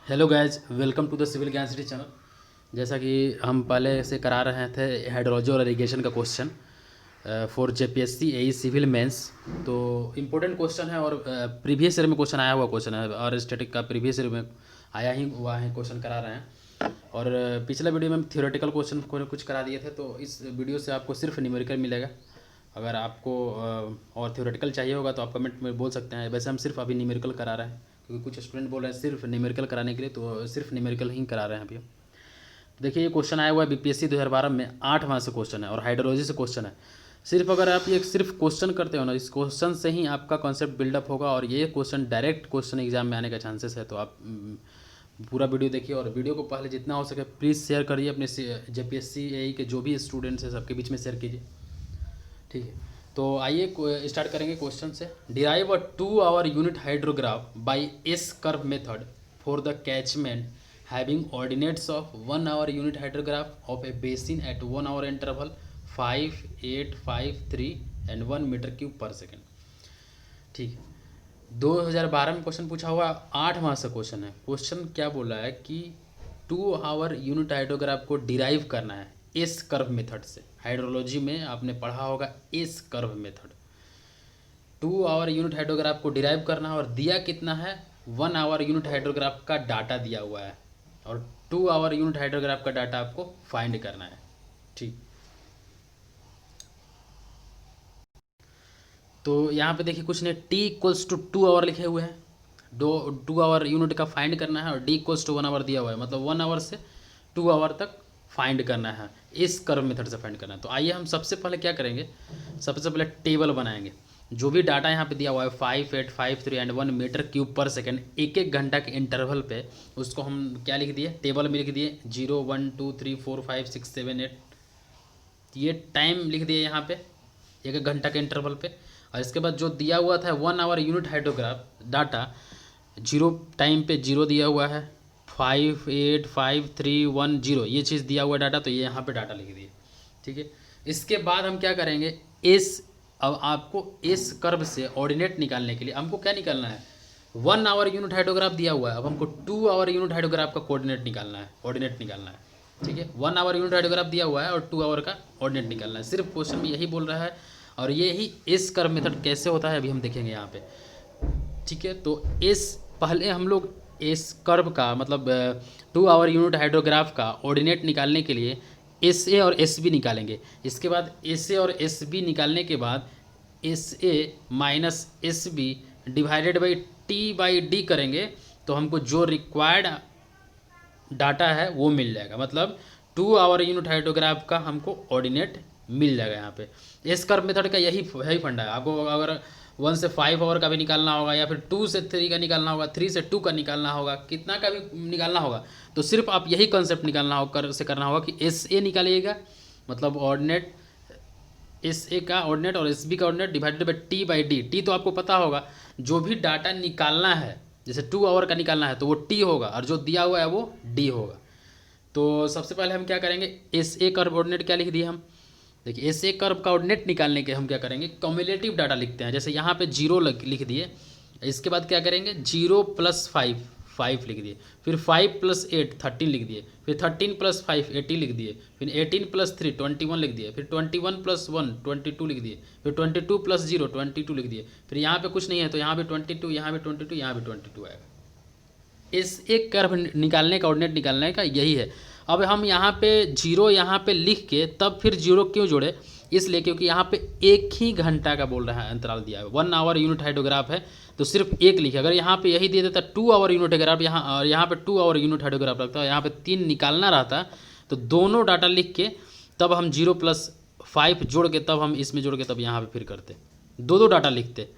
Hello guys, welcome to the civil Gyan city channel. जैसा कि हम पहले से करा रहे थे हाइड्रोलॉजी और इरिगेशन का question for JPSC AE civil mains. तो इम्पोर्टेंट क्वेश्चन है और प्रीवियस ईयर में क्वेश्चन आया हुआ क्वेश्चन है और स्टैटिक का प्रीवियस ईयर में आया ही हुआ है क्वेश्चन करा रहे हैं। और पिछला वीडियो में हम थियोरेटिकल क्वेश्चन कुछ करा दिए थे, तो इस वीडियो से आपको सिर्फ न्यूमेरिकल मिलेगा। अगर आपको और थ्योरेटिकल चाहिए होगा तो आप कमेंट में बोल सकते हैं। वैसे हम सिर्फ अभी न्यूमेरिकल करा रहे हैं क्योंकि कुछ स्टूडेंट बोल रहे हैं सिर्फ न्यूमेरिकल कराने के लिए, तो सिर्फ न्यूमेरिकल ही करा रहे हैं अभी। देखिए, ये क्वेश्चन आया हुआ है बीपीएससी 2012 में 8 मार्क्स से क्वेश्चन है और हाइड्रोलॉजी से क्वेश्चन है। सिर्फ अगर आप ये सिर्फ क्वेश्चन करते हो ना, इस क्वेश्चन से ही आपका कॉन्सेप्ट बिल्डअप होगा और ये क्वेश्चन डायरेक्ट क्वेश्चन एग्जाम में आने का चांसेस है। तो आप पूरा वीडियो देखिए और वीडियो को पहले जितना हो सके प्लीज़ शेयर करिए अपने जेपीएससी एई के जो भी स्टूडेंट्स हैं सबके बीच में शेयर कीजिए, ठीक है। तो आइए स्टार्ट करेंगे क्वेश्चन से। Derive a 2 hour unit hydrograph by S curve method for the catchment having ordinates of 1 hour unit hydrograph of a basin at 1 hour interval 5, 8, 5, 3 and 1 metre cube per second, ठीक है। 2012 में क्वेश्चन पूछा हुआ, 8 marks का question है। Question क्या बोला है कि 2 आवर यूनिट हाइड्रोग्राफ को डिराइव करना है एस कर्व मेथड से। हाइड्रोलॉजी में आपने पढ़ा होगा S curve method. 2 hour unit hydrograph को डिराइव करना है और दिया कितना है, 1 आवर यूनिट हाइड्रोग्राफ का डाटा दिया हुआ है और 2 आवर यूनिट हाइड्रोग्राफ का डाटा आपको फाइंड करना है, ठीक। तो यहाँ पे देखिए कुछ ने टी इक्वल्स टू 2 आवर लिखे हुए हैं। 2 आवर यूनिट का फाइंड करना है और डी इक्वल्स टू 1 आवर दिया हुआ है, मतलब 1 आवर से 2 आवर तक फाइंड करना है, इस कर्व मेथड से फाइंड करना है। तो आइए हम सबसे पहले क्या करेंगे, सबसे पहले टेबल बनाएंगे। जो भी डाटा यहाँ पे दिया हुआ है 5, 8, 5, 3 and 1 metre cube per second, एक एक घंटा के इंटरवल पे उसको हम क्या लिख दिए, टेबल में लिख दिए 0, 1, 2, 3, 4, 5, 6, 7, 8। ये टाइम लिख दिए यहाँ पे एक एक घंटा के इंटरवल पे। और इसके बाद जो दिया हुआ था 1 hour unit hydrograph data, 0 time पे 0 दिया हुआ है, 5, 8, 5, 3, 1, 0 ये चीज़ दिया हुआ डाटा, तो ये यहाँ पे डाटा लिख दिए, ठीक है। इसके बाद हम क्या करेंगे, अब आपको इस कर्व से ऑर्डिनेट निकालने के लिए हमको क्या निकालना है, 1 आवर यूनिट हाइड्रोग्राफ दिया हुआ है, अब हमको 2 आवर यूनिट हाइड्रोग्राफ का कोऑर्डिनेट निकालना है, ऑर्डिनेट निकालना है, ठीक है। 1 आवर यूनिट हाइड्रोग्राफ दिया हुआ है और 2 आवर का ऑर्डिनेट निकालना है। सिर्फ क्वेश्चन में यही बोल रहा है और ये ही इस कर्व मेथड कैसे होता है अभी हम देखेंगे यहाँ पे, ठीक है। तो इस पहले हम लोग इस कर्व का मतलब 2 आवर यूनिट हाइड्रोग्राफ का ऑर्डिनेट निकालने के लिए एस ए और एस बी निकालेंगे। इसके बाद एस ए और एस बी निकालने के बाद S A minus S B divided by T by D करेंगे, तो हमको जो रिक्वायर्ड डाटा है वो मिल जाएगा। मतलब 2 आवर यूनिट हाइड्रोग्राफ का हमको ऑर्डिनेट मिल जाएगा यहाँ पे। एस कर्व मेथड का यही फंडा है। आपको अगर 1 से 5 आवर का भी निकालना होगा या फिर 2 से 3 का निकालना होगा, 3 से 2 का निकालना होगा, कितना का भी निकालना होगा, तो सिर्फ आप यही कंसेप्ट निकालना होगा से करना होगा कि एस ए निकालिएगा, मतलब ऑर्डिनेट एस ए का ऑर्डिनेट और एस बी का ordinate divided by T by D. T तो आपको पता होगा, जो भी डाटा निकालना है, जैसे 2 आवर का निकालना है तो वो टी होगा और जो दिया हुआ है वो डी होगा। तो सबसे पहले हम क्या करेंगे, एस ए कर्व ऑर्डिनेट क्या लिख दिए हम, देखिए एस ए कर्व का ऑर्डिनेट निकालने के हम क्या करेंगे, कम्युलेटिव डाटा लिखते हैं। जैसे यहाँ पे 0 लिख दिए, इसके बाद क्या करेंगे 0 + 5 5 लिख दिए, फिर 5 + 8 13 लिख दिए, फिर 13 + 5 18 लिख दिए, फिर 18 + 3 21 लिख दिए, फिर 21 + 1 22 लिख दिए, फिर 22 + 0 22 लिख दिए। फिर यहाँ पे कुछ नहीं है तो यहाँ पे 22, यहाँ पे 22, यहाँ पे 22 आएगा। इस एक कर्व निकालने का ऑर्डिनेट निकालने का यही है। अब हम यहाँ पे 0 यहाँ पे लिख के तब फिर 0 क्यों जोड़े, इसलिए क्योंकि यहाँ पे एक ही घंटा का बोल रहा है अंतराल दिया है, 1 आवर यूनिट हाइड्रोग्राफ है तो सिर्फ एक लिखे। अगर यहाँ पे यही दे देता 2 आवर यूनिट हाइड्रोग्राफ यहाँ और यहाँ पे 2 आवर यूनिट हाइड्रोग्राफ रखता है, यहाँ पे 3 निकालना रहता, तो दोनों डाटा लिख के तब हम 0 + 5 जोड़ के तब हम इसमें जोड़ के तब यहाँ पे फिर करते, दो डाटा लिखते,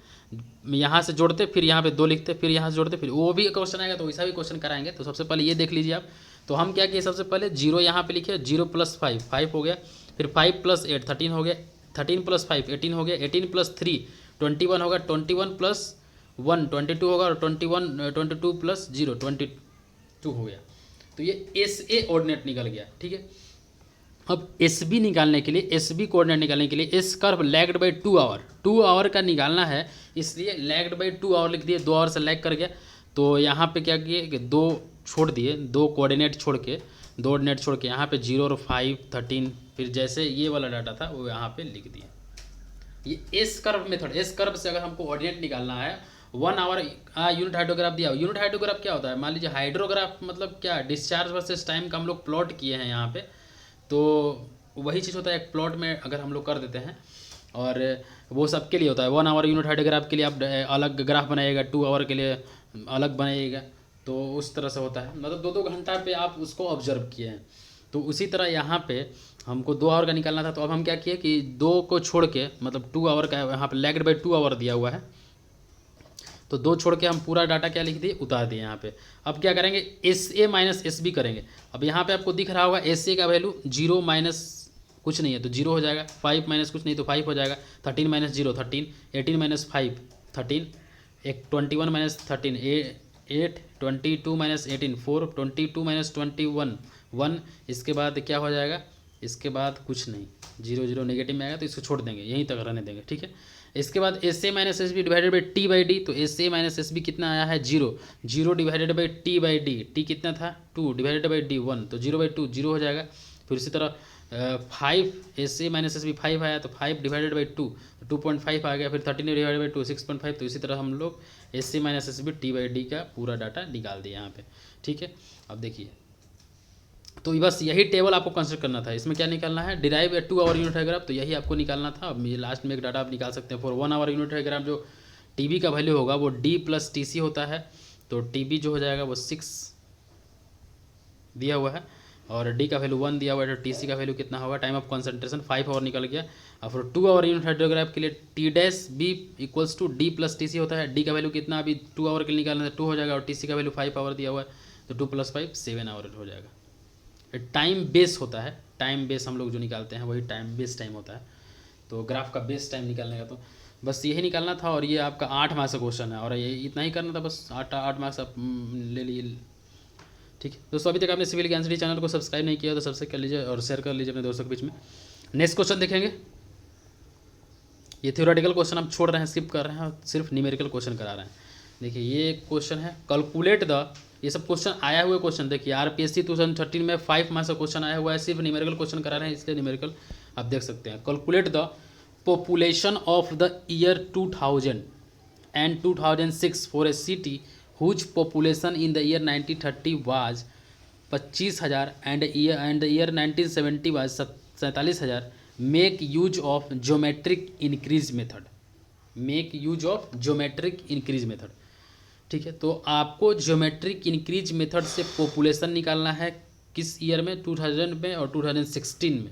यहाँ से जोड़ते फिर यहाँ पे 2 लिखते, फिर यहाँ से जोड़ते, फिर वो भी क्वेश्चन आएगा तो वैसा भी क्वेश्चन कराएंगे। तो सबसे पहले ये देख लीजिए आप। तो हम क्या किए, सबसे पहले 0 यहाँ पे लिखे, 0 + 5 5 हो गया, फिर 5 + 8 13 हो गया, 13 + 5 18 हो गया, 18 + 3 21 होगा, 21 + 1 22 होगा और 22 + 0 22 हो गया। तो ये एस ए ऑर्डिनेट निकल गया, ठीक है। अब एस बी निकालने के लिए, एस बी कोऑर्डिनेट निकालने के लिए S curve lagged by 2 hour, 2 hour का निकालना है, इसलिए लैग्ड बाई 2 आवर लिख दिए, 2 आवर से लैग कर गया तो यहाँ पे क्या किए कि दो छोड़ दिए, दो कोऑर्डिनेट छोड़ के यहाँ पे 0 और 5 13, फिर जैसे ये वाला डाटा था वो यहाँ पे लिख दिए। ये S curve method, S curve से अगर हमको ऑर्डिनेट निकालना है 1 आवर यूनिट हाइड्रोग्राफ दिया। यूनिट हाइड्रोग्राफ क्या होता है, मान लीजिए हाइड्रोग्राफ मतलब क्या, डिस्चार्ज वर्सेस टाइम का हम लोग प्लॉट किए हैं यहाँ पे, तो वही चीज़ होता है एक प्लॉट में अगर हम लोग कर देते हैं, और वो सबके लिए होता है। 1 आवर यूनिट हाइड्रोग्राफ के लिए आप अलग ग्राफ बनाइएगा, 2 आवर के लिए अलग बनाइएगा, तो उस तरह से होता है, मतलब 2-2 घंटा पे आप उसको ऑब्जर्व किए हैं। तो उसी तरह यहाँ पे हमको 2 आवर का निकालना था, तो अब हम क्या किए कि 2 को छोड़ के, मतलब 2 आवर का यहाँ पे लैग्ड बाई 2 आवर दिया हुआ है, तो 2 छोड़ के हम पूरा डाटा क्या लिख दिए, उतार दिए यहाँ पे। अब क्या करेंगे, S A minus S B करेंगे। अब यहाँ पे आपको दिख रहा होगा एस ए का वैल्यू 0 माइनस कुछ नहीं है तो 0 हो जाएगा, 5 माइनस कुछ नहीं तो 5 हो जाएगा, 13 minus 0 13, 18 minus 5 13, 21 minus 13 8, 22 minus 18 4, 22 minus 21 1। इसके बाद क्या हो जाएगा, इसके बाद कुछ नहीं, 0 0 नेगेटिव में आएगा तो इसको छोड़ देंगे, यहीं तक रहने देंगे, ठीक है। इसके बाद S A minus S B divided by T by D, तो S A minus S B कितना आया है 0, 0 divided by T by D, T कितना था 2 डिवाइडेड बाई डी 1, तो 0 बाई 2 0 हो जाएगा। फिर इसी तरह 5 S A minus S B 5 आया तो 5 डिवाइडेड बाई 2 2.5 आ गया, फिर 13 डिवाइडेड बाई 2 6.5। तो इसी तरह हम लोग S A minus S B T by D का पूरा डाटा निकाल दिया यहाँ पे, ठीक है। अब देखिए, तो बस यही टेबल आपको कंसिडर करना था। इसमें क्या निकालना है, डिराइव 2 आवर यूनिट डायग्राम, तो यही आपको निकालना था। अब ये लास्ट में एक डाटा आप निकाल सकते हैं फॉर 1 आवर यूनिट डायग्राम। जो टी का वैल्यू होगा वो डी प्लस टी सी होता है, तो टी जो हो जाएगा वो 6 दिया हुआ है और डी का वैल्यू 1 दिया हुआ है, तो टी का वैल्यू कितना होगा, टाइम ऑफ कंसंट्रेशन 5 आवर निकल गया। और फिर 2 आवर यूनिट हाइड्रोग्राफ के लिए T dash B equals to D plus T C होता है। डी का वैल्यू कितना अभी 2 आवर के लिए निकालना है 2 हो जाएगा, और टी का वैल्यू 5 आवर दिया हुआ है, तो 2 + 5 7 आवर हो जाएगा। टाइम बेस होता है, टाइम बेस हम लोग जो निकालते हैं वही टाइम बेस टाइम होता है। तो ग्राफ का बेस टाइम निकालने का तो बस यही निकालना था, और ये आपका 8 मार्क्स का क्वेश्चन है, और ये इतना ही करना था बस, 8 मार्क्स आप ले लिए, ठीक है दोस्तों। अभी तक आपने सिविल ज्ञान स्टडी चैनल को सब्सक्राइब नहीं किया तो सब्सक्राइब कर लीजिए और शेयर कर लीजिए अपने दोस्तों के बीच में। नेक्स्ट क्वेश्चन देखेंगे, ये थ्योरेटिकल क्वेश्चन हम छोड़ रहे हैं, स्किप कर रहे हैं, सिर्फ न्यूमेरिकल क्वेश्चन करा रहे हैं। देखिए ये क्वेश्चन है, कैलकुलेट द, ये सब क्वेश्चन आया हुआ क्वेश्चन, देखिए आरपीएससी 2013 में 5 मार्क्स का क्वेश्चन आया हुआ है, सिर्फ न्यूमेरिकल क्वेश्चन करा रहे हैं, इसलिए न्यूमेरिकल आप देख सकते हैं। Calculate the population of the year 2000 and 2006 for a city whose population in the year 1930 was 25,000 and the year 1970 was 47,000। Make use of geometric increase method, make use of geometric increase method, ठीक है। तो आपको geometric increase method से population निकालना है किस year में, 2000 में और 2016 में,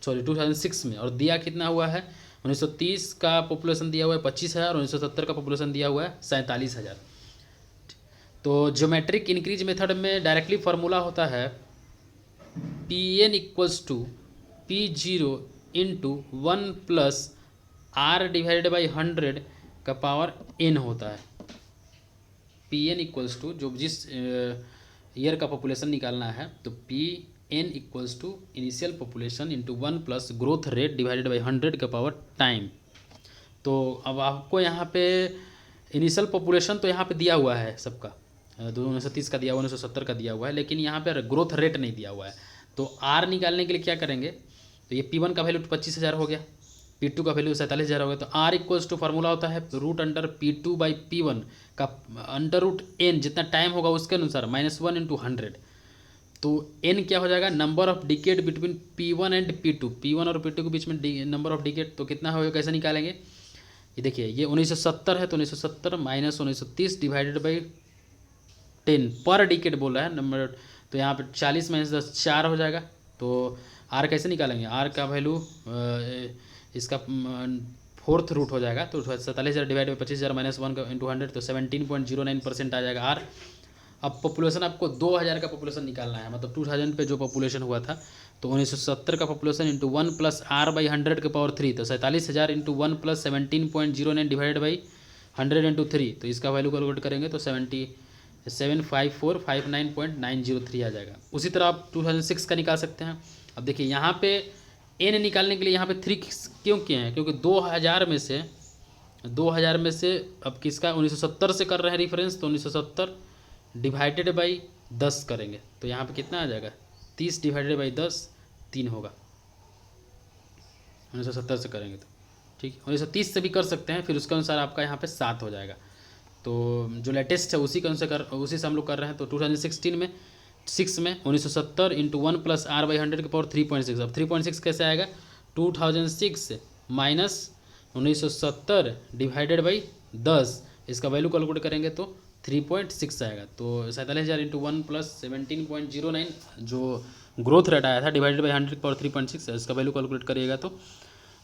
सॉरी 2006 में, और दिया कितना हुआ है 1930 का पॉपुलेशन दिया हुआ है 25,000, 1970 का पॉपुलेशन दिया हुआ है 47,000। तो ज्योमेट्रिक इंक्रीज मेथड में डायरेक्टली फार्मूला होता है Pn equals to P0 into 1 + R divided by 100 का पावर n होता है। Pn इक्वल्स टू, जो जिस ईयर का पॉपुलेशन निकालना है, तो Pn equals to initial population into 1 + growth rate divided by 100 का पावर टाइम। तो अब आपको यहाँ पे इनिशियल पॉपुलेशन तो यहाँ पे दिया हुआ है सबका, 1930 का दिया हुआ, 1970 का दिया हुआ है, लेकिन यहाँ पर ग्रोथ रेट नहीं दिया हुआ है। तो R निकालने के लिए क्या करेंगे, तो ये P1 का वैल्यू 25,000 हो गया, P2 का वैल्यू 47,000 हो गया, तो R इक्वल्स टू फार्मूला होता है √P2 बाई P1 का √n, जितना टाइम होगा उसके अनुसार -1 × 100। तो n क्या हो जाएगा, number of decade between P1 and P2, P1 और P2 के बीच में नंबर ऑफ डिकेड, तो कितना होगा, कैसे निकालेंगे, ये देखिए ये 1970 है, तो 1970 - 1930 डिवाइडेड बाई 10 पर डिकेड बोल रहा है नंबर, तो यहाँ पे 40 - 10 4 हो जाएगा। तो R कैसे निकालेंगे, R का वैल्यू इसका 4th रूट हो जाएगा, तो 47,000 डिवाइड बाई 25,000 -1 × 100, तो 17.09% आ जाएगा R। अब पॉपुलेशन आपको 2000 का पॉपुलेशन निकालना है, मतलब 2000 पे जो पॉपुलेशन हुआ था, तो 1970 का पॉपुलेशन इंटू 1 + R बाई 100 के पावर 3, तो 47,000 इंटू 1 + 17.09 डिवाइड बाई 100 इंटू 3, तो इसका वैल्यू कैलकुलेट करेंगे तो 75459.903 आ जाएगा। उसी तरह आप 2006 का निकाल सकते हैं। अब देखिए यहाँ पे n निकालने के लिए यहाँ पे 3 क्यों किए हैं, क्योंकि 2000 में से 2000 में से अब किसका 1970 से कर रहे हैं रेफरेंस, तो 1970 डिवाइडेड बाई 10 करेंगे तो यहाँ पे कितना आ जाएगा 30 डिवाइडेड बाई 10 3 होगा 1970 से करेंगे तो ठीक है। 1930 से भी कर सकते हैं, फिर उसके अनुसार आपका यहाँ पे 7 हो जाएगा। तो जो लेटेस्ट है उसी से हम लोग कर रहे हैं। तो 2016 में 6 में 1970 इंटू 1 प्लस आर बाई 100 के पावर 3.6। अब 3.6 कैसे आएगा 2006 माइनस 1970 डिवाइडेड बाई 10, इसका वैल्यू कैलकुलेट करेंगे तो 3.6 आएगा। तो 47,000 इंटू 1 प्लस 17.09 जो ग्रोथ रेट आया था डिवाइडेड बाई 100 की पावर 3.6 है, इसका वैल्यू कैलकुलेट करिएगा तो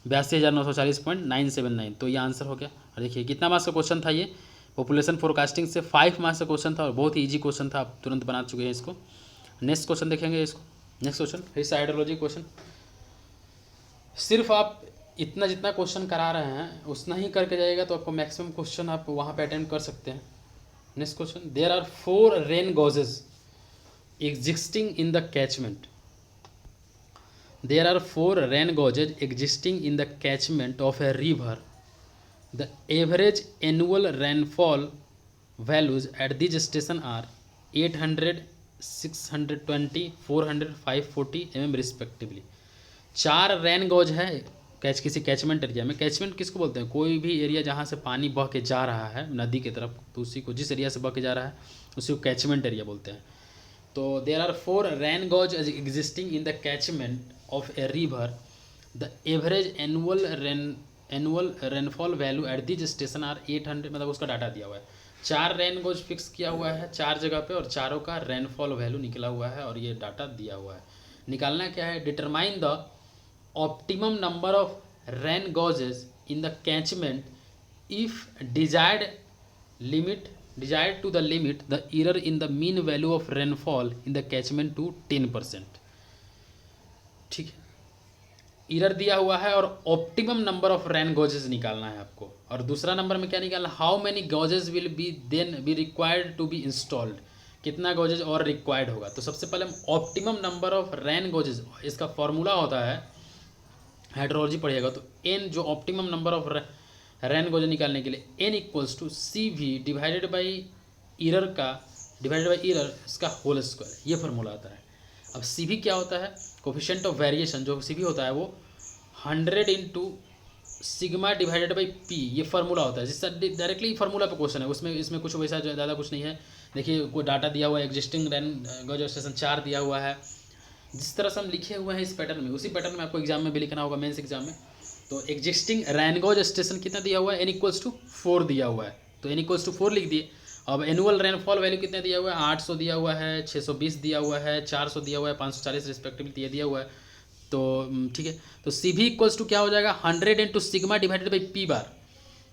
82,940.979। तो ये आंसर हो गया। और देखिए कितना मार्क्स का क्वेश्चन था ये, पॉपुलेशन फोरकास्टिंग से 5 मार्क्स का क्वेश्चन था और बहुत ही ईजी क्वेश्चन था, आप तुरंत बना चुके हैं इसको। नेक्स्ट क्वेश्चन देखेंगे इसको। नेक्स्ट क्वेश्चन फिर से हाइड्रोलॉजी क्वेश्चन। सिर्फ आप इतना जितना क्वेश्चन करा रहे हैं उतना ही करके जाइएगा तो आपको मैक्सिमम क्वेश्चन आप वहाँ पे अटेम्प्ट कर सकते हैं। Next question, there are 4 rain gauges existing in the catchment. There are 4 rain gauges existing in the catchment of a river. The average annual rainfall values at these stations are 800, 620, 400, 540 mm respectively. 4 rain gauge है किसी catchment area में। Catchment किसको बोलते हैं, कोई भी area जहाँ से पानी बह के जा रहा है नदी की तरफ, तो उसी को, जिस एरिया से बह के जा रहा है उसी को कैचमेंट एरिया बोलते हैं। तो there are 4 rain gauge existing in the catchment of a river. The average annual rainfall value at this station are 800, मतलब उसका डाटा दिया हुआ है। 4 रेन गॉज फिक्स किया हुआ है 4 जगह पे और चारों का रेनफॉल वैल्यू निकला हुआ है और ये डाटा दिया हुआ है। निकालना क्या है, determine the optimum number of rain गॉजेज in the catchment if desired to the limit the error in the mean value of rainfall in the catchment to 10%। ठीक है, इरर दिया हुआ है और optimum number of rain gauges निकालना है आपको। और दूसरा नंबर में क्या निकालना, how many gauges will be then be required to be installed, कितना गॉजेज और रिक्वायर्ड होगा। तो सबसे पहले हम optimum number of rain gauges, इसका फॉर्मूला होता है, हाइड्रोलॉजी पढ़िएगा तो एन, जो optimum number of rain gauges निकालने के लिए N equals to C V divided by error इसका होल स्क्वायर, ये फार्मूला आता है। अब सी वी क्या होता है, कोफिशिएंट ऑफ वेरिएशन, जो सी वी होता है वो 100 into sigma divided by P, ये फार्मूला होता है। जिससे डायरेक्टली फार्मूला पे क्वेश्चन है, उसमें इसमें कुछ वैसा ज़्यादा कुछ नहीं है। देखिए कोई डाटा दिया हुआ है, एग्जिस्टिंग रेन गॉज स्टेशन 4 दिया हुआ है, जिस तरह से हम लिखे हुए हैं इस पैटर्न में, उसी पैटर्न में आपको एग्जाम में भी लिखना होगा, मेंस एग्जाम में। तो एग्जिस्टिंग रेन गॉज स्टेशन कितना दिया हुआ है, एन इक्वल्स टू 4 दिया हुआ है, तो एन इक्वल्स टू 4 लिख दिए। अब एनुअल रेनफॉल वैल्यू कितना दिया हुआ है, 800 दिया हुआ है, 620 दिया हुआ है, 400 दिया हुआ है, 540 रिस्पेक्टिवली ये दिया हुआ है। तो ठीक है, तो सी भी इक्वल्स टू क्या हो जाएगा 100 into sigma divided by P बार।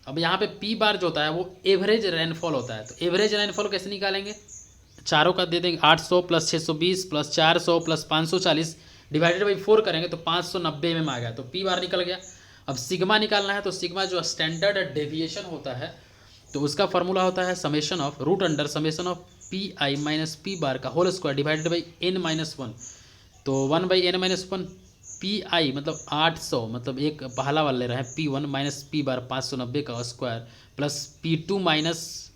अब यहाँ पे पी बार जो होता है वो एवरेज रेनफॉल होता है। तो एवरेज रेनफॉल कैसे निकालेंगे, चारों का दे देंगे, 800 plus 620 plus 400 plus 540 divided by 4 करेंगे तो 590 में आ गया, तो पी बार निकल गया। अब सिग्मा निकालना है, तो सिग्मा जो स्टैंडर्ड डेविएशन होता है तो उसका फार्मूला होता है summation of root under summation of P I minus P bar का whole square divided by N minus 1। तो 1 by N minus 1, P I मतलब 800, मतलब एक पहला वाला ले रहे हैं, P1 माइनस पी बार 590 का square plus P2 minus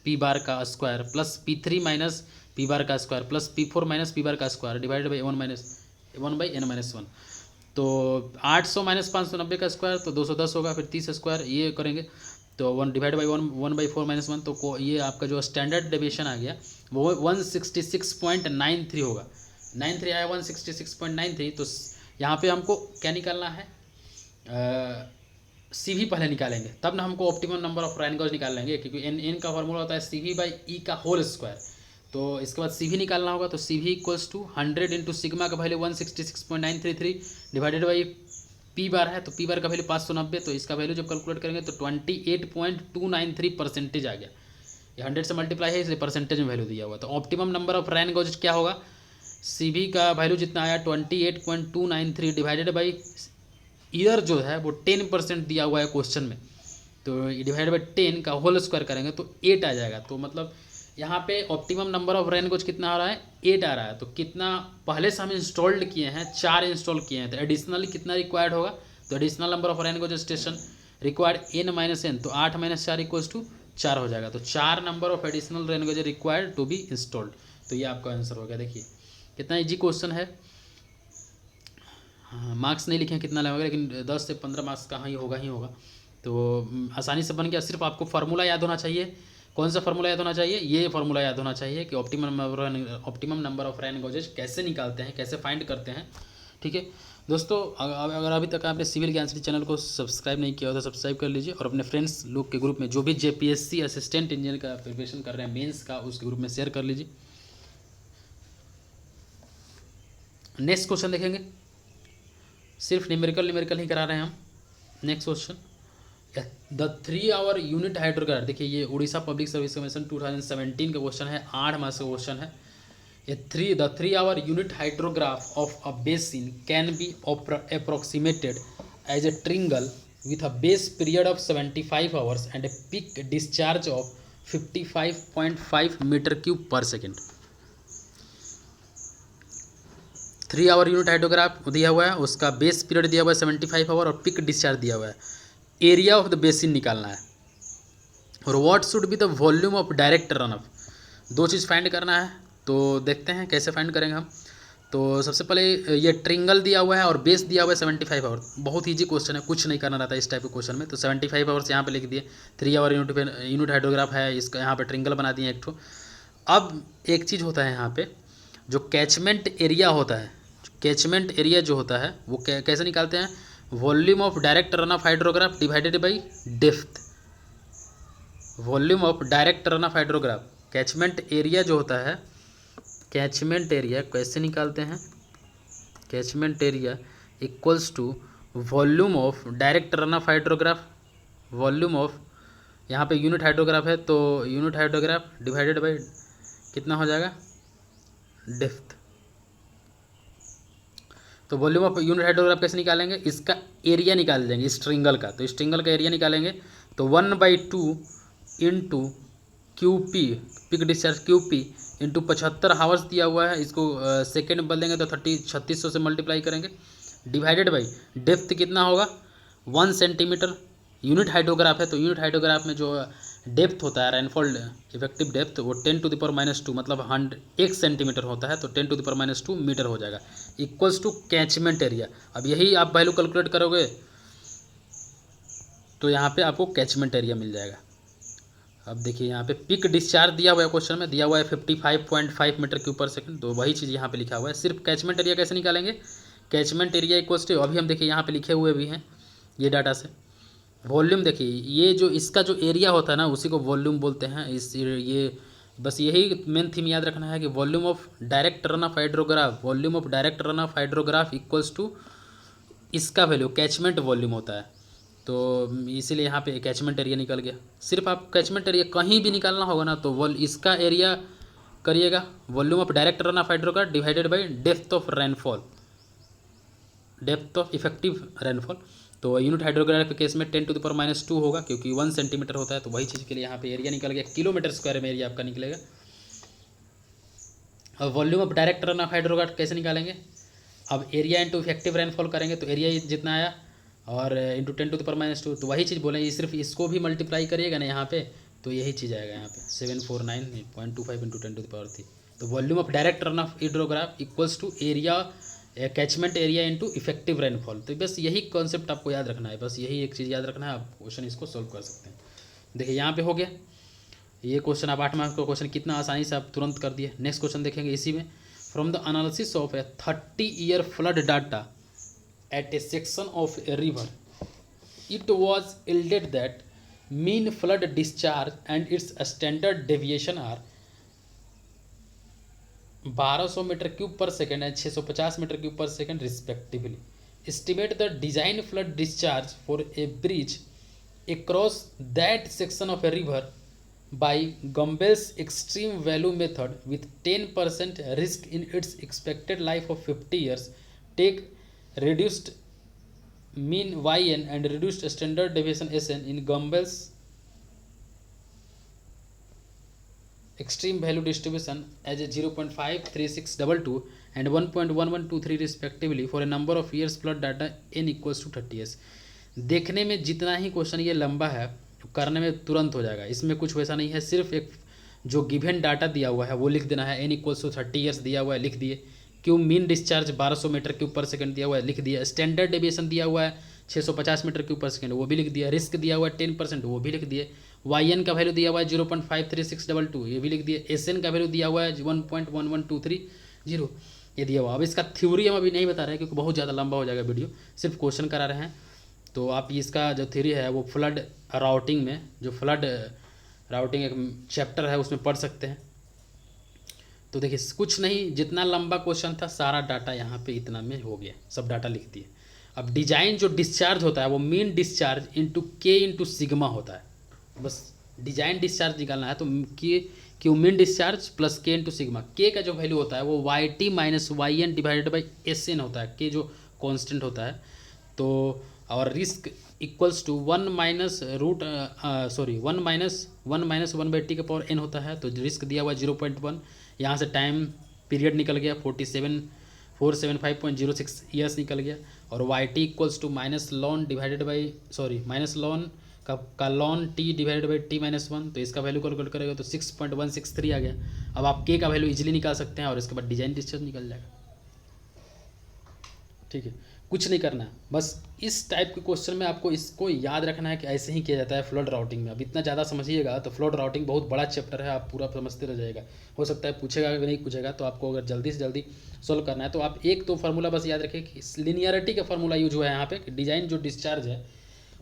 P bar का square plus P3 minus P bar का square plus P4 minus P bar का square divided by 1 by N minus 1। तो 800 माइनस 590 का स्क्वायर तो 210 होगा, फिर 30 स्क्वायर ये करेंगे तो 1 डिवाइड बाई 1 बाई 4 माइनस 1, तो ये आपका जो स्टैंडर्ड डेविएशन आ गया वो 166.93 होगा। 93 आया 166.93। तो यहाँ पे हमको क्या निकालना है, सी वी पहले निकालेंगे तब ना हमको optimum number of rain gauge निकाल लेंगे, क्योंकि एन का फॉर्मूला होता है सी वी बाई ई का होल स्क्वायर। तो इसके बाद सी वी निकालना होगा, तो C V equals to 100 into sigma का value 166.933 divided by P bar है, तो पी बार का वैल्यू 590, तो इसका वैल्यू जब कैलकुलेट करेंगे तो 28.293% आ गया। ये 100 से मल्टीप्लाई है इसलिए परसेंटेज में वैल्यू दिया हुआ। तो optimum number of rain gauge क्या होगा, सी वी का वैल्यू जितना आया 28.293 डिवाइडेड बाई ईयर जो है वो 10% दिया हुआ है क्वेश्चन में, तो डिवाइडेड बाई 10 का होल स्क्वायर करेंगे तो 8 आ जाएगा। तो मतलब यहाँ पे optimum number of rain gauge कितना आ रहा है, 8 आ रहा है। तो कितना पहले से हम इंस्टॉल्ड किए हैं, 4 इंस्टॉल किए हैं, तो एडिशनली कितना रिक्वायर्ड होगा, तो additional number of rain gauge station required n minus N, तो 8 माइनस 4 इक्वल्स टू 4 हो जाएगा। तो 4 number of additional rain gauges required to be installed. तो ये आपका आंसर हो गया। देखिए कितना इजी क्वेश्चन है। हाँ, मार्क्स नहीं लिखे हैं कितना लगेगा, लेकिन 10 से 15 मार्क्स का ही होगा। तो आसानी से बन गया। सिर्फ आपको फार्मूला याद होना चाहिए। कौन सा फार्मूला याद होना चाहिए? ये फार्मूला याद होना चाहिए कि ऑप्टिमम नंबर ऑफ रेन गॉजेस कैसे निकालते हैं, कैसे फाइंड करते हैं। ठीक है दोस्तों, अगर अभी तक आपने सिविल ज्ञान सिटी चैनल को सब्सक्राइब नहीं किया हो तो सब्सक्राइब कर लीजिए, और अपने फ्रेंड्स लोग के ग्रुप में जो भी जेपीएससी असिस्टेंट इंजीनियर का प्रिपरेशन कर रहे हैं मेंस का, उसके ग्रुप में शेयर कर लीजिए। नेक्स्ट क्वेश्चन देखेंगे। सिर्फ न्यूमेरिकल ही करा रहे हैं हम। Next question, the 3 hour unit hydrograph. देखिए ये उड़ीसा पब्लिक सर्विस कमीशन 2017 का क्वेश्चन है, 8 मार्क्स का क्वेश्चन है। The 3 hour unit hydrograph of a basin can be approximated as a triangle with a base period of 75 hours and a peak discharge of 55.5 meter cube per second। 3 hour unit hydrograph दिया हुआ है, उसका base period दिया हुआ है 75 our और pick discharge दिया हुआ है। एरिया ऑफ द बेसिन निकालना है, और what should be the volume of direct run of. दो चीज़ फाइंड करना है। तो देखते हैं कैसे फाइंड करेंगे हम। तो सबसे पहले ये ट्रिंगल दिया हुआ है और बेस दिया हुआ है 75 आवर। बहुत ईजी क्वेश्चन है, कुछ नहीं करना रहता है इस टाइप के क्वेश्चन में। तो 75 आवर्स यहाँ पे लिख दिए। 3 आवर यूनिट हाइड्रोग्राफ है, इसका यहाँ पे ट्रिंगल बना दिए एक ठो। अब एक चीज़ होता है यहाँ पे, जो कैचमेंट एरिया होता है, कैचमेंट एरिया जो होता है वो कैसे निकालते हैं? Volume of direct run off hydrograph divided by depth. Volume of direct run off hydrograph, catchment area जो होता है, कैचमेंट एरिया कैसे निकालते हैं? Catchment area equals to volume of direct run off hydrograph. Volume of, यहाँ पे unit hydrograph है तो यूनिट हाइड्रोग्राफ डिवाइडेड बाय कितना हो जाएगा? डेप्थ। तो वॉल्यूम ऑफ यूनिट हाइड्रोग्राफ कैसे निकालेंगे? इसका एरिया निकाल देंगे इस ट्रिंगल का। तो इस ट्रिंगल का एरिया निकालेंगे तो 1/2 into Q P, peak discharge Q P into 75 hours दिया हुआ है, इसको सेकेंड में बदल देंगे तो 3600 से मल्टीप्लाई करेंगे, डिवाइडेड बाई डेप्थ कितना होगा? 1 सेंटीमीटर। यूनिट हाइड्रोग्राफ है तो यूनिट हाइड्रोग्राफ में जो डेप्थ होता है, रेनफॉल इफेक्टिव डेप्थ, वो 10⁻², मतलब 1 सेंटीमीटर होता है, तो 10⁻² मीटर हो जाएगा, इक्वल्स टू कैचमेंट एरिया। अब यही आप वैल्यू कैलकुलेट करोगे तो यहाँ पे आपको कैचमेंट एरिया मिल जाएगा। अब देखिए यहाँ पे पिक डिस्चार्ज दिया हुआ है, क्वेश्चन में दिया हुआ है 55.5 मीटर क्यूब पर सेकंड, तो वही चीज़ यहाँ पे लिखा हुआ है। सिर्फ कैचमेंट एरिया कैसे निकालेंगे? कैचमेंट एरिया इक्वल्स टू, अभी हम देखिए यहाँ पे लिखे हुए भी हैं ये डाटा से। वॉल्यूम देखिए, ये जो इसका जो एरिया होता है ना, उसी को वॉल्यूम बोलते हैं। ये बस यही मेन थीम याद रखना है कि volume of direct run off hydrograph, volume of direct run off hydrograph equals to इसका वैल्यू कैचमेंट वॉल्यूम होता है। तो इसीलिए यहाँ पे कैचमेंट एरिया निकल गया। सिर्फ आप कैचमेंट एरिया कहीं भी निकालना होगा ना तो इसका एरिया करिएगा, volume of direct run off hydrograph divided by depth of rainfall, depth of effective rainfall. तो यूनिट हाइड्रोग्राफ के केस में 10⁻² होगा, क्योंकि 1 सेंटीमीटर होता है। तो वही चीज़ के लिए यहाँ पे एरिया निकल गया, किलोमीटर स्क्वायर में एरिया आपका निकलेगा। अब volume of direct run off hydrograph कैसे निकालेंगे? अब एरिया इंटू इफेक्टिव रेनफॉल करेंगे तो एरिया जितना आया और इंटू 10⁻², तो वही चीज़ बोलेंगे, सिर्फ इसको भी मल्टीप्लाई करिएगा ना यहाँ पे, तो यही चीज़ आएगा यहाँ पे 749.25 इंटू 10⁻3। तो volume of direct run off hydrograph equals to area, catchment area into effective rainfall. तो बस यही कॉन्सेप्ट आपको याद रखना है, बस यही एक चीज़ याद रखना है, आप क्वेश्चन इसको सॉल्व कर सकते हैं। देखिए यहाँ पे हो गया ये क्वेश्चन। आप 8 मार्क्स का क्वेश्चन कितना आसानी से आप तुरंत कर दिए। नेक्स्ट क्वेश्चन देखेंगे इसी में। From the analysis of A 30-year flood data at a section of a river, it was yielded that mean flood discharge and its standard deviation are 1200 metre cube per second and 650 metre cube per second respectively. Estimate the design flood discharge for a bridge across that section of a river by Gumbel's extreme value method with 10% risk in its expected life of 50 years. Take reduced mean yn and reduced standard deviation sn in Gumbel's extreme value distribution as a 0.53622 and 1.1123 respectively for a number of years flood data n equals to 30 years. देखने में जितना ही question ये लंबा है करने में तुरंत हो जाएगा, इसमें कुछ वैसा नहीं है। सिर्फ एक जो गिवन डाटा दिया हुआ है वो लिख देना है। n=30 ईयर्स दिया हुआ है, लिख दिए। क्यों मीन डिस्चार्ज 1200 मीटर क्यूब पर सेकंड दिया हुआ है, लिख दिया। स्टैंडर्ड डेविएशन दिया हुआ है 650 मीटर क्यूब पर सेकंड, वो भी लिख दिया। रिस्क दिया हुआ है 10%, वो भी लिख दिए। yn का वैल्यू दिया हुआ है 0.53622, ये भी लिख दिए। एसएन का वैल्यू दिया हुआ है 1.11230, ये दिया हुआ। अब इसका थ्योरी हम अभी नहीं बता रहे हैं क्योंकि बहुत ज़्यादा लंबा हो जाएगा वीडियो, सिर्फ क्वेश्चन करा रहे हैं। तो आप इसका जो थ्योरी है वो फ्लड राउटिंग में, जो फ्लड राउटिंग एक चैप्टर है उसमें पढ़ सकते हैं। तो देखिए कुछ नहीं, जितना लंबा क्वेश्चन था सारा डाटा यहाँ पे इतना में हो गया, सब डाटा लिख दिए। अब डिजाइन जो डिस्चार्ज होता है वो mean discharge into K into sigma होता है। बस डिजाइन डिस्चार्ज निकालना है तो Q mean discharge plus K into sigma. K का जो वैल्यू होता है वो Y T minus Y N divided by S N होता है, के जो कॉन्स्टेंट होता है। तो और risk equals to 1 minus 1/t का पावर n होता है। तो रिस्क दिया हुआ 0.1, यहाँ से टाइम पीरियड निकल गया 475.06 ईयर्स निकल गया। और Y T equals to minus ln divided by minus ln का ln T divided by t-1, तो इसका वैल्यू कैलकुलेट करेगा तो 6.163 आ गया। अब आप के का वैल्यू इजीली निकाल सकते हैं और इसके बाद डिजाइन डिस्चार्ज निकल जाएगा। ठीक है, कुछ नहीं करना है, बस इस टाइप के क्वेश्चन में आपको इसको याद रखना है कि ऐसे ही किया जाता है फ्लड राउटिंग में। अब इतना ज़्यादा समझिएगा तो फ्लड राउटिंग बहुत बड़ा चैप्टर है, आप पूरा समझते रह जाएगा। हो सकता है पूछेगा कि नहीं पूछेगा, तो आपको अगर जल्दी से जल्दी सोल्व करना है तो आप एक तो फार्मूला बस याद रखिए कि लिनियरिटी का फार्मूला यूज हुआ है यहाँ पे। डिजाइन जो डिस्चार्ज है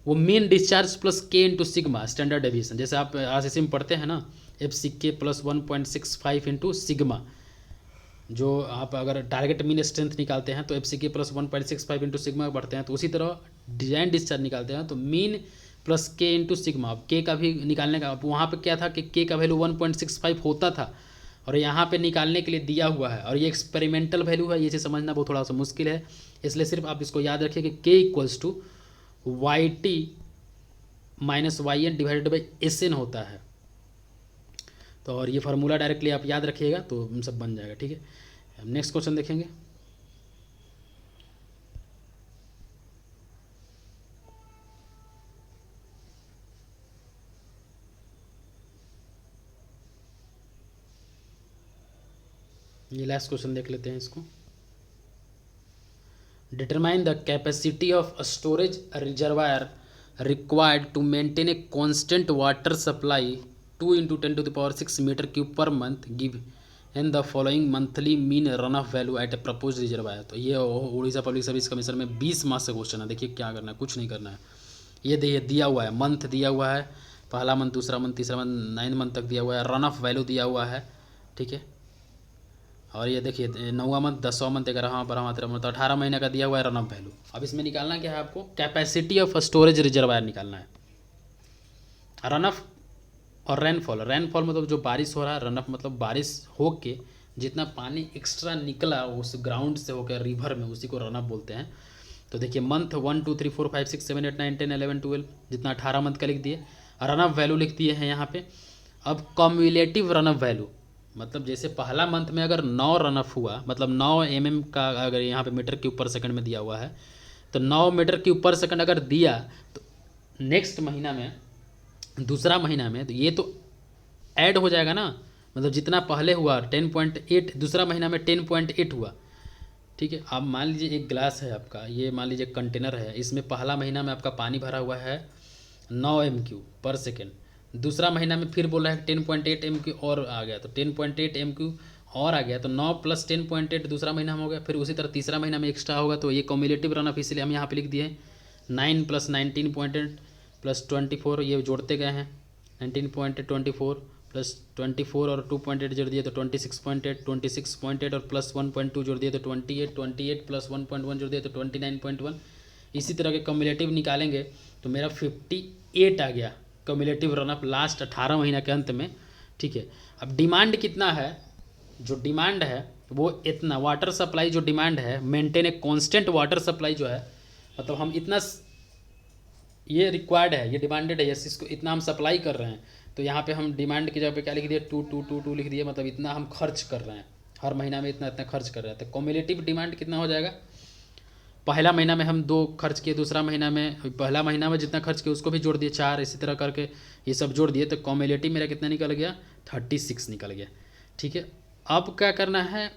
वो mean discharge plus K into sigma standard deviation, जैसे आप आरसीसी में पढ़ते हैं ना, FCK प्लस 1.65 इंटू सिग्मा। जो आप अगर टारगेट मीन स्ट्रेंथ निकालते हैं तो FCK प्लस 1.65 इंटू सिग्मा पढ़ते हैं, तो उसी तरह डिजाइन डिस्चार्ज निकालते हैं तो mean plus K into sigma. अब के का भी निकालने का, वहाँ पे क्या था कि के का वैल्यू 1.65 होता था और यहाँ पे निकालने के लिए दिया हुआ है, और ये एक्सपेरिमेंटल वैल्यू है, ये चीज़ समझना बहुत थोड़ा सा मुश्किल है। इसलिए सिर्फ आप इसको याद रखिए कि K equals to Y T minus Y N divided by S N होता है। तो और ये फार्मूला डायरेक्टली आप याद रखिएगा तो सब बन जाएगा। ठीक है, नेक्स्ट क्वेश्चन देखेंगे। ये लास्ट क्वेश्चन देख लेते हैं इसको। Determine the capacity of storage reservoir required to maintain a constant water supply 2 × 10⁶ metre cube per month give and the following monthly mean run off value at a propose reservoir. तो ये Orissa public service commission में 20 marks का question है। देखिए क्या करना है, कुछ नहीं करना है। ये देखिए दिया हुआ है, मंथ दिया हुआ है, पहला मंथ, दूसरा मंथ, तीसरा मंथ, 9 मंथ तक दिया हुआ है। रन ऑफ वैल्यू दिया हुआ है, ठीक है। और ये देखिए 9वां मंथ, 10वां मंथ, 11वां, 12वां, 13वां मंथ, 18 महीने का दिया हुआ है रन ऑफ वैल्यू। अब इसमें निकालना क्या है आपको, कैपेसिटी ऑफ स्टोरेज रिजर्वायर निकालना है। रन ऑफ और रेनफॉल, रेनफॉल मतलब जो बारिश हो रहा है, रन ऑफ मतलब बारिश हो के जितना पानी एक्स्ट्रा निकला उस ग्राउंड से होकर रिवर में, उसी को रन ऑफ बोलते हैं। तो देखिए मंथ 1 2 3 4 5 6 7 8 9 10 11 12 जितना 18 मंथ का लिख दिए, रन ऑफ वैल्यू लिख दिए हैं यहाँ पे। अब कम्युलेटिव रन ऑफ वैल्यू मतलब जैसे पहला मंथ में अगर 9 रन ऑफ हुआ, मतलब 9 mm का अगर यहाँ पे मीटर क्यूब पर सेकंड में दिया हुआ है, तो 9 मीटर क्यूब पर सेकंड अगर दिया तो नेक्स्ट महीना में, दूसरा महीना में, तो ये तो ऐड हो जाएगा ना, मतलब जितना पहले हुआ 10.8, दूसरा महीना में 10.8 हुआ, ठीक है। अब मान लीजिए एक ग्लास है आपका, ये मान लीजिए कंटेनर है, इसमें पहला महीना में आपका पानी भरा हुआ है 9 MQ पर सेकेंड, दूसरा महीना में फिर बोला है 10.8 MQ और आ गया, तो 10.8 MQ और आ गया, तो 9 + 10.8 दूसरा महीना में हो गया। फिर उसी तरह तीसरा महीना में एक्स्ट्रा होगा, तो ये कम्युलेटिव रन ऑफ, इसलिए हम यहाँ पे लिख दिए 9 + 19.8 + 24, ये जोड़ते गए हैं 19.24 + 24 और 2.8 जोड़ दिए तो 26.8, 26.8 और +1.2 जोड़ दिए तो 28, 28 + 1.1 जोड़ दिए तो 29.1। इसी तरह के कम्युलेटिव निकालेंगे तो मेरा 58 आ गया कम्युलेटिव रन ऑफ लास्ट 18 महीना के अंत में, ठीक है। अब डिमांड कितना है, जो डिमांड है वो इतना, वाटर सप्लाई जो डिमांड है, maintain a constant water supply जो है, मतलब हम इतना, ये रिक्वायर्ड है, ये डिमांडेड है, यस, इसको इतना हम सप्लाई कर रहे हैं, तो यहाँ पे हम डिमांड की जगह पे क्या लिख दिए 2 लिख दिए, मतलब इतना हम खर्च कर रहे हैं, हर महीना में इतना इतना खर्च कर रहे हैं। तो कम्युलेटिव डिमांड कितना हो जाएगा पहला महीना में हम 2 खर्च किए, दूसरा महीना में, पहला महीना में जितना खर्च किया उसको भी जोड़ दिए 4, इसी तरह करके ये सब जोड़ दिए, तो कॉम्युलेटिव मेरा कितना निकल गया, 36 निकल गया। ठीक है, अब क्या करना है,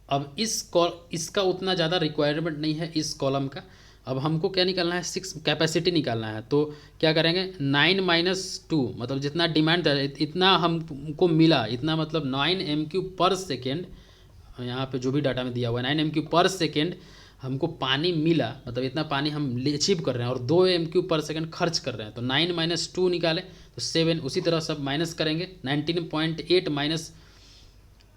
अब इसका उतना ज़्यादा रिक्वायरमेंट नहीं है इस कॉलम का। अब हमको क्या निकालना है, 6 कैपेसिटी निकालना है। तो क्या करेंगे, 9 - 2 मतलब जितना डिमांड है इतना हमको मिला, इतना मतलब 9 MQ पर सेकेंड, यहाँ पे जो भी डाटा में दिया हुआ है 9 MQ पर सेकेंड हमको पानी मिला, मतलब इतना पानी हम अचीव कर रहे हैं, और 2 MQ पर सेकेंड खर्च कर रहे हैं। तो 9 - 2 निकाले तो 7, उसी तरह सब माइनस करेंगे। 19.8 -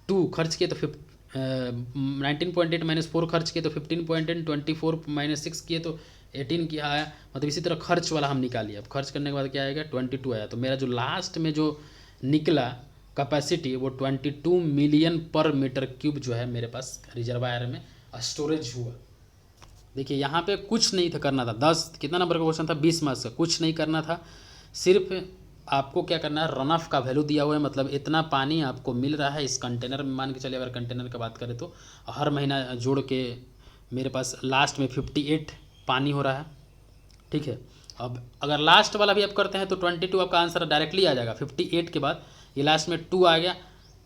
2 खर्च किए तो 19.8 - 4 खर्च किए तो 15.8, 24 - 6 किए तो 18 किया आया, मतलब इसी तरह खर्च वाला हम निकालिए। अब खर्च करने के बाद क्या आएगा, 22 आया। तो मेरा जो लास्ट में जो निकला कैपेसिटी वो 22 मिलियन पर मीटर क्यूब जो है मेरे पास रिजर्वायर में स्टोरेज हुआ। देखिए यहाँ पे कुछ नहीं था करना था, 10 कितना नंबर का क्वेश्चन था, 20 मार्क्स का, कुछ नहीं करना था। सिर्फ आपको क्या करना है, रन ऑफ का वैल्यू दिया हुआ है, मतलब इतना पानी आपको मिल रहा है इस कंटेनर में। मान के चलिए अगर कंटेनर की बात करें तो हर महीना जोड़ के मेरे पास लास्ट में 58 पानी हो रहा है। ठीक है, अब अगर लास्ट वाला भी आप करते हैं तो 22 आपका आंसर डायरेक्टली आ जाएगा। 58 के बाद ये लास्ट में 2 आ गया।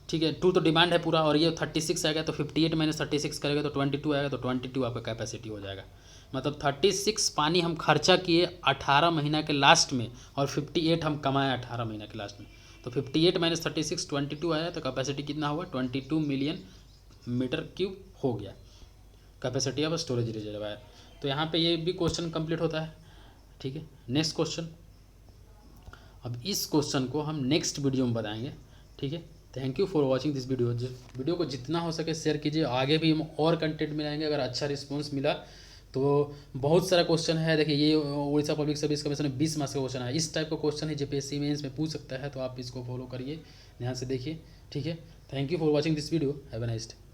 ठीक है, 2 तो डिमांड है पूरा, और ये 36 आ गया, तो 58 - 36 करेगा तो 22 आएगा, तो 22 आपका कैपेसिटी हो जाएगा। मतलब 36 पानी हम खर्चा किए 18 महीना के लास्ट में, और 58 हम कमाए 18 महीना के लास्ट में। तो 58 - 36 22 आया, तो कैपेसिटी कितना हुआ, 22 मिलियन मीटर क्यूब हो गया कैपेसिटी ऑफ स्टोरेज रिजर्वायर। तो यहाँ पे ये भी क्वेश्चन कंप्लीट होता है। ठीक है, नेक्स्ट क्वेश्चन, अब इस क्वेश्चन को हम नेक्स्ट वीडियो में बताएंगे। ठीक है, thank you for watching this video. Video को जितना हो सके शेयर कीजिए, आगे भी हम और कंटेंट मिलाएंगे। अगर अच्छा रिस्पॉन्स मिला तो बहुत सारा क्वेश्चन है। देखिए ये उड़ीसा पब्लिक सर्विस कमीशन में 20 मार्क्स का क्वेश्चन है, इस टाइप का क्वेश्चन है जेपीएससी मेंस में पूछ सकता है, तो आप इसको फॉलो करिए, ध्यान से देखिए। ठीक है, thank you for watching this video, have a nice day.